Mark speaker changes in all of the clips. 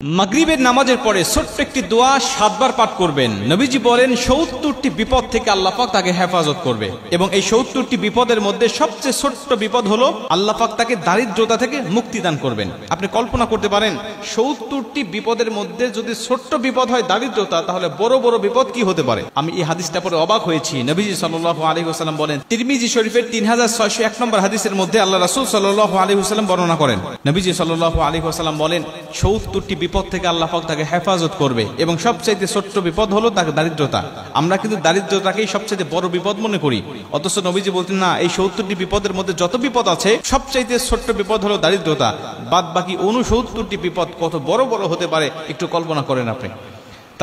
Speaker 1: মাগরিবের নামাজের পরে ছোট্ট একটি দোয়া 7 বার পাঠ করবেন। নবীজি বলেন 70টি বিপদ থেকে আল্লাহ পাক তাকে হেফাজত করবে এবং এই 70টি বিপদের মধ্যে সবচেয়ে ছোট্ট বিপদ হলো আল্লাহ পাক তাকে দারিদ্রতা থেকে মুক্তি দান করবেন। আপনি কল্পনা করতে পারেন 70টি বিপদের মধ্যে যদি ছোট্ট বিপদ হয় দারিদ্রতা, তাহলে বড় বড় বিপদ কি হতে পারে। আমি এই হাদিসটা পড়ে অবাক হয়েছি। নবীজি সাল্লাল্লাহু আলাইহি ওয়াসাল্লাম বলেন, তিরমিজি শরীফের 3601 নম্বর হাদিসের মধ্যে আল্লাহ রাসূল সাল্লাল্লাহু আলাইহি ওয়াসাল্লাম বর্ণনা করেন, নবীজি সাল্লাল্লাহু আলাইহি ওয়াসাল্লাম বলেন 70টি বিপদ থেকে আল্লাহ পাক তাকে হেফাজত করবে এবং সবচেয়ে ছোট্ট বিপদ হলো তাকে দারিদ্রতা। আমরা কিন্তু দারিদ্রতাকেই সবচেয়ে বড় বিপদ মনে করি, অথচ নবীজি বলতেন না, এই 70টি বিপদের মধ্যে যত বিপদ আছে সবচেয়ে ছোট্ট বিপদ হলো দারিদ্রতা। বাদ বাকি 69টি বিপদ কত বড় বড় হতে পারে একটু কল্পনা করেন আপনি।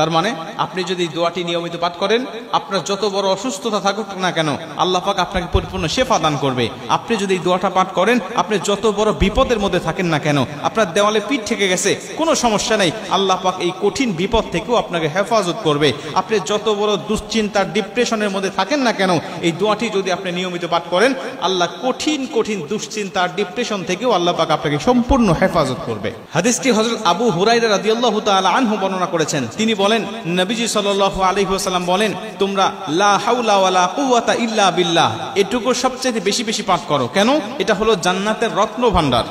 Speaker 1: তার মানে আপনি যদি দোয়াটি নিয়মিত পাঠ করেন, আপনার যত বড় অসুস্থতা থাকুক না কেন আল্লাহ পাক আপনাকে পরিপূর্ণ শেফা দান করবে। আপনি যদি এই দোয়াটা পাঠ করেন, আপনি যত বড় বিপদের মধ্যে থাকেন না কেন, আপনার দেওয়ালে পিঠ থেকে গেছে কোনো সমস্যা নেই, আল্লাহ পাক এই কঠিন বিপদ থেকেও আপনাকে হেফাজত করবে। আপনি যত বড় দুশ্চিন্তার ডিপ্রেশনের মধ্যে থাকেন না কেন, এই দোয়াটি যদি আপনি নিয়মিত পাঠ করেন, আল্লাহ কঠিন কঠিন দুশ্চিন্তার ডিপ্রেশন থেকেও আল্লাহ পাক আপনাকে সম্পূর্ণ হেফাজত করবে। হাদিসটি হযরত আবু হুরায়রা রাদিয়াল্লাহু তাআলা আনহু বর্ণনা করেছেন। তিনি বলেন, নবীজি সাল্লাল্লাহু আলাইহি ওয়াসাল্লাম বলেন, তোমরা লা হাওলা ওয়ালা কুওয়াতা ইল্লা বিল্লাহ এটুকু সবচেয়ে বেশি বেশি পাঠ করো। কেন? এটা হলো জান্নাতের রত্ন ভান্ডার।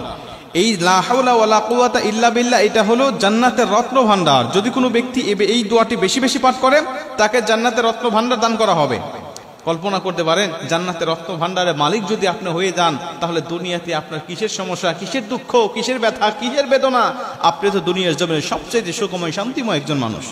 Speaker 1: এই লা হাওলা ওয়ালা কুওয়াতা ইল্লা বিল্লাহ এটা হলো জান্নাতের রত্ন ভান্ডার। যদি কোনো ব্যক্তি এই দোয়াটি বেশি বেশি পাঠ করে, তাকে জান্নাতের রত্ন ভান্ডার দান করা হবে। কল্পনা করতে পারেন, জান্নাতের রত্ন ভান্ডারের মালিক যদি আপনি হয়ে যান, তাহলে দুনিয়াতে আপনার কিসের সমস্যা, কিসের দুঃখ, কিসের ব্যথা, কিসের বেদনা, আপনি তো দুনিয়ার জমিনে সবচেয়ে সুখময় শান্তিময় একজন মানুষ।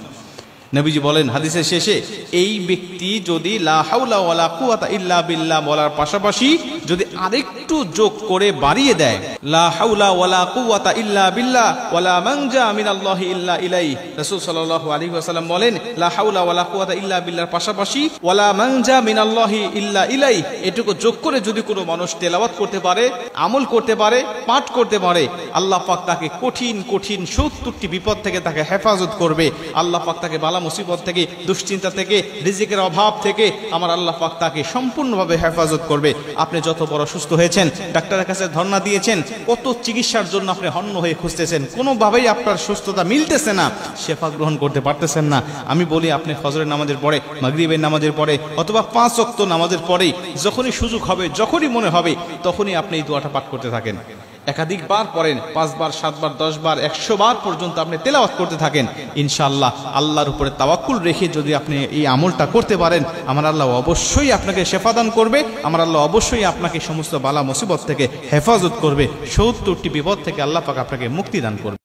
Speaker 1: নবীজি বলেন হাদিসের শেষে, এই ব্যক্তি যদি লা হাওলা ওয়ালা কুওয়াতা ইল্লা বিল্লাহ বলার পাশাপাশি যদি আরেকটু যোগ করে বাড়িয়ে দেয়, লা হাওলা ওয়ালা কুওয়াতা ইল্লা বিল্লাহ ওয়ালা মানজা মিনাল্লাহি ইল্লা ইলাইহি, রাসূল সাল্লাল্লাহু আলাইহি ওয়াসাল্লাম বলেন লা হাওলা ওয়ালা কুওয়াতা ইল্লা বিল্লাহর পাশাপাশি ওয়ালা মানজা মিনাল্লাহি ইল্লা ইলাইহি এটুকু যোগ করে যদি কোনো মানুষ তেলাওয়াত করতে পারে, আমল করতে পারে, পাঠ করতে পারে, আল্লাহ পাক তাকে কঠিন কঠিন 70টি বিপদ থেকে তাকে হেফাজত করবে। আল্লাহ পাক তাকে বালা মুসিবত থেকে, দুশ্চিন্তা থেকে, রিজিকের অভাব থেকে আমার আল্লাহ পাক তাকে সম্পূর্ণভাবে হেফাজত করবে। আপনি যত বড় সুস্থ হয়েছেন, ডাক্তারের কাছে ধর্ণা দিয়েছেন, কত চিকিৎসার জন্য আপনি হন্য হয়ে খুঁজতেছেন, কোনোভাবেই আপনার সুস্থতা মিলতেছে না, শেফা গ্রহণ করতে পারতেছেন না। আমি বলি, আপনি ফজরের নামাজের পরে, মাগরিবের নামাজের পরে অথবা 5 ওয়াক্ত নামাজের পরেই যখনই সুযোগ হবে, যখনই মনে হবে, তখনই আপনি এই দোয়াটা পাঠ করতে থাকেন। একাধিকবার পড়েন, 5 বার, 7 বার, 10 বার, 100 বার পর্যন্ত আপনি তেলাওয়াত করতে থাকেন। ইনশাআল্লাহ আল্লাহর উপরে তাওয়াক্কুল রেখে যদি আপনি এই আমলটা করতে পারেন, আমার আল্লাহ অবশ্যই আপনাকে শেফা দান করবে। আমার আল্লাহ অবশ্যই আপনাকে সমস্ত বালা মুসিবত থেকে হেফাজত করবে। 70টি বিপদ থেকে আল্লাহ পাক আপনাকে মুক্তি দান করবে।